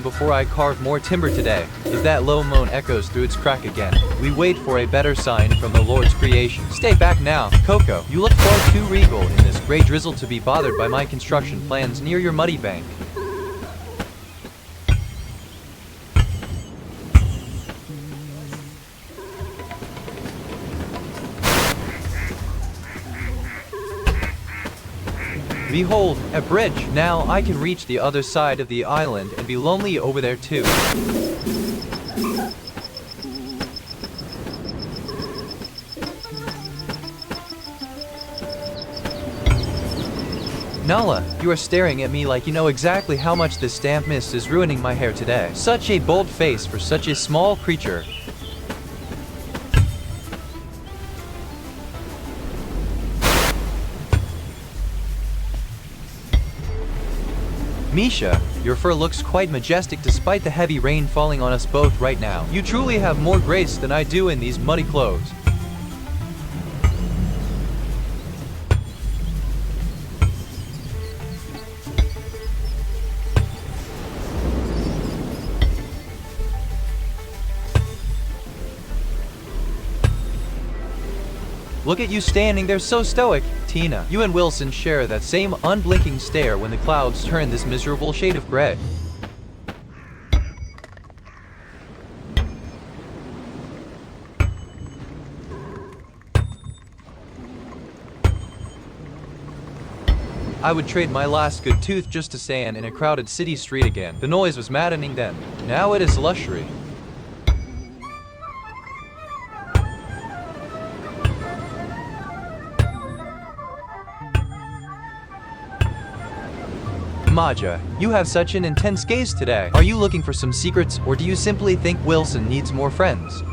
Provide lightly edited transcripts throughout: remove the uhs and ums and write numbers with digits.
before I carve more timber today. As that low moan echoes through its crack again, we wait for a better sign from the Lord's creation. Stay back now, Coco. You look far too regal in this gray drizzle to be bothered by my construction plans near your muddy bank. Behold, a bridge! Now I can reach the other side of the island and be lonely over there too. Nala, you are staring at me like you know exactly how much this damp mist is ruining my hair today. Such a bold face for such a small creature. Misha, your fur looks quite majestic despite the heavy rain falling on us both right now. You truly have more grace than I do in these muddy clothes. Look at you standing there so stoic. Tina, you and Wilson share that same unblinking stare when the clouds turn this miserable shade of gray. I would trade my last good tooth just to stand in a crowded city street again. The noise was maddening then. Now it is luxury. Maja, you have such an intense gaze today. Are you looking for some secrets, or do you simply think Wilson needs more friends?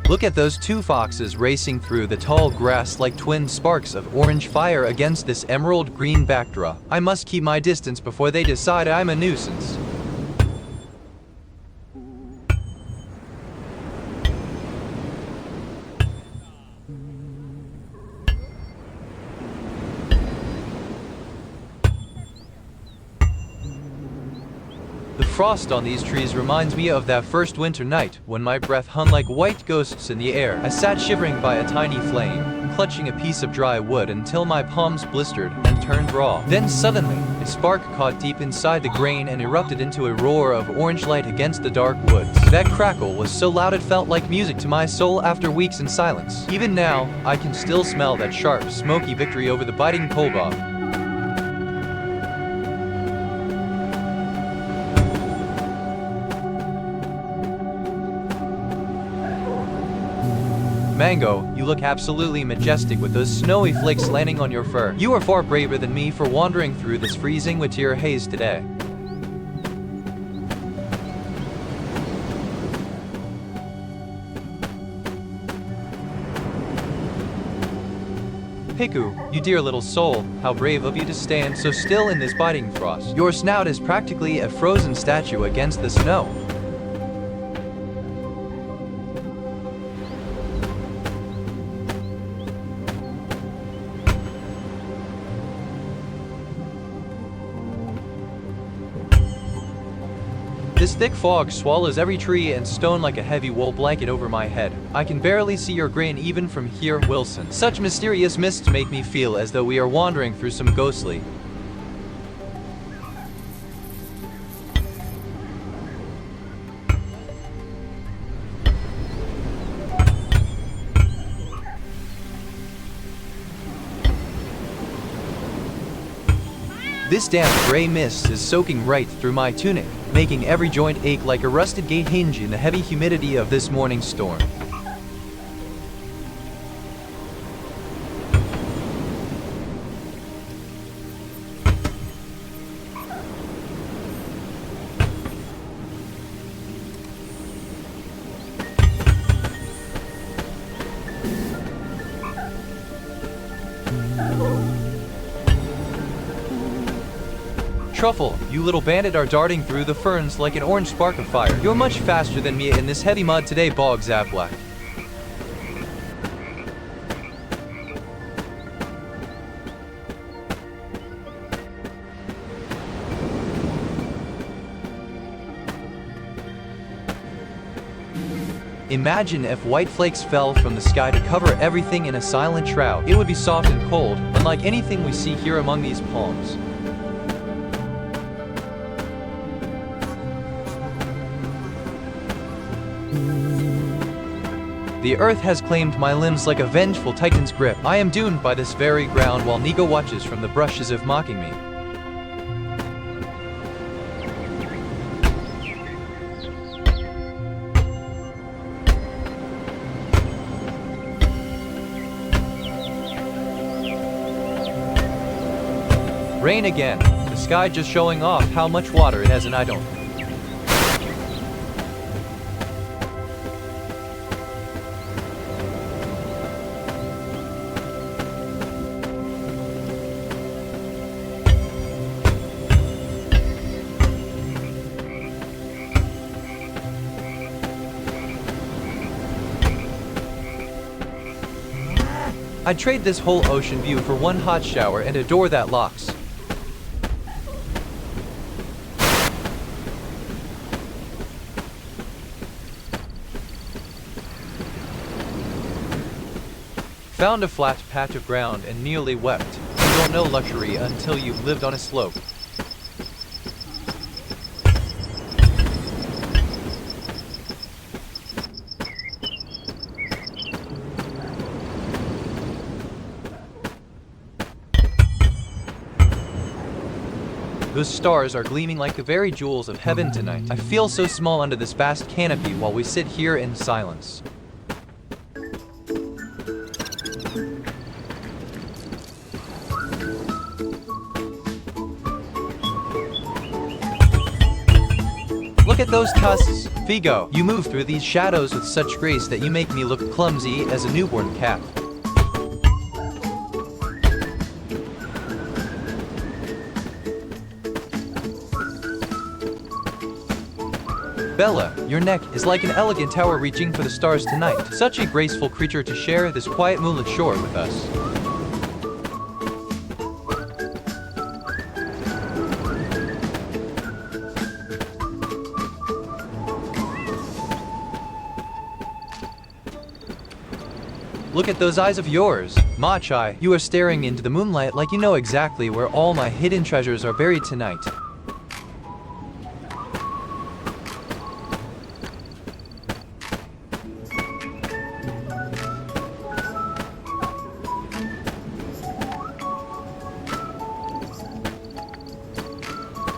Look at those two foxes racing through the tall grass like twin sparks of orange fire against this emerald green backdrop. I must keep my distance before they decide I'm a nuisance. The frost on these trees reminds me of that first winter night when my breath hung like white ghosts in the air. I sat shivering by a tiny flame, clutching a piece of dry wood until my palms blistered and turned raw. Then suddenly, a spark caught deep inside the grain and erupted into a roar of orange light against the dark woods. That crackle was so loud it felt like music to my soul after weeks in silence. Even now, I can still smell that sharp, smoky victory over the biting Kolbov. Mango, you look absolutely majestic with those snowy flakes landing on your fur. You are far braver than me for wandering through this freezing winter haze today. Piku, you dear little soul, how brave of you to stand so still in this biting frost. Your snout is practically a frozen statue against the snow. This thick fog swallows every tree and stone like a heavy wool blanket over my head. I can barely see your grain even from here, Wilson. Such mysterious mists make me feel as though we are wandering through some ghostly. This damp gray mist is soaking right through my tunic, making every joint ache like a rusted gate hinge in the heavy humidity of this morning storm. Truffle, you little bandit are darting through the ferns like an orange spark of fire. You're much faster than me in this heavy mud today, Bog Zaplak. Imagine if white flakes fell from the sky to cover everything in a silent shroud. It would be soft and cold, unlike anything we see here among these palms. The earth has claimed my limbs like a vengeful titan's grip. I am doomed by this very ground while Nico watches from the brushes of mocking me. Rain again. The sky just showing off how much water it has and I don't. I'd trade this whole ocean view for one hot shower and a door that locks. Found a flat patch of ground and nearly wept. You don't know luxury until you've lived on a slope. Those stars are gleaming like the very jewels of heaven tonight. I feel so small under this vast canopy while we sit here in silence. Look at those tusks! Figo, you move through these shadows with such grace that you make me look clumsy as a newborn cat. Bella, your neck is like an elegant tower reaching for the stars tonight. Such a graceful creature to share this quiet moonlit shore with us. Look at those eyes of yours. Machai, you are staring into the moonlight like you know exactly where all my hidden treasures are buried tonight.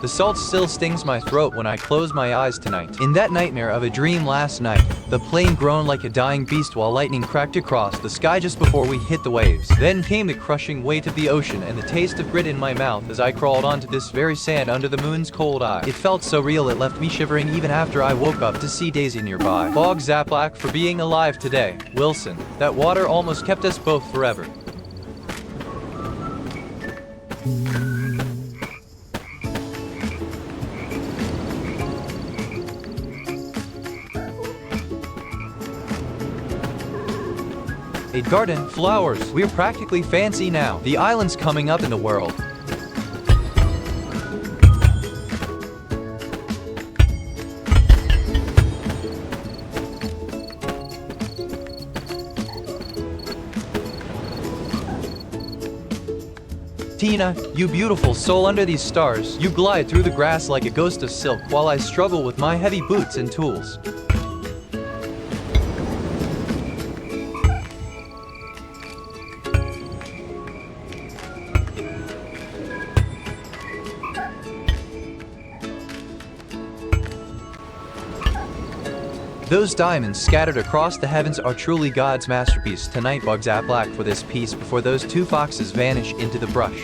The salt still stings my throat when I close my eyes tonight. In that nightmare of a dream last night, the plane groaned like a dying beast while lightning cracked across the sky just before we hit the waves. Then came the crushing weight of the ocean and the taste of grit in my mouth as I crawled onto this very sand under the moon's cold eye. It felt so real it left me shivering even after I woke up to see Daisy nearby. Bog Zaplak for being alive today. Wilson, that water almost kept us both forever. A garden, flowers. We're practically fancy now. The island's coming up in the world. Tina, you beautiful soul under these stars. You glide through the grass like a ghost of silk while I struggle with my heavy boots and tools. Those diamonds scattered across the heavens are truly God's masterpiece. Tonight, Bog Zaplak for this piece before those two foxes vanish into the brush.